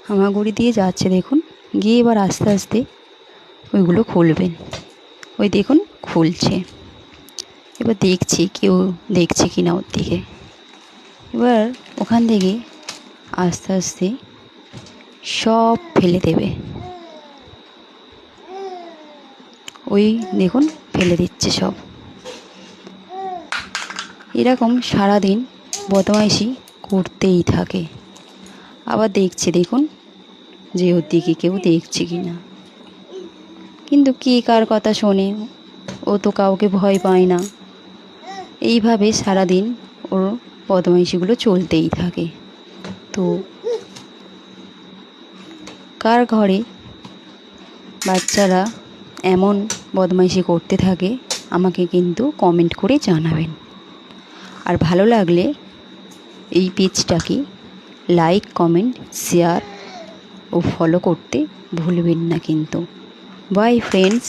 হামাগুড়ি দিয়ে যাচ্ছে দেখুন, গিয়ে এবার আস্তে আস্তে ওইগুলো খুলবেন। ওই দেখুন খুলছে। এবার দেখছি কেউ দেখছে কি না ওর দিকে। এবার ওখান থেকে আস্তে আস্তে সব ফেলে দেবে। ওই দেখুন ফেলে দিচ্ছে সব। এরকম সারাদিন বদমাইশি করতেই থাকে। আবার দেখছে দেখুন যে ওর দিকে কেউ দেখছে কি না, কিন্তু কে কার কথা শোনে, ও তো কাউকে ভয় পায় না। এইভাবে সারাদিন ওর বদমাইশিগুলো চলতেই থাকে। তো কার ঘরে বাচ্চারা এমন বদমাইশি করতে থাকে আমাকে কিন্তু কমেন্ট করে জানাবেন। আর ভালো লাগলে এই পেজটাকে লাইক, কমেন্ট, শেয়ার ও ফলো করতে ভুলবেন না কিন্তু। By friends.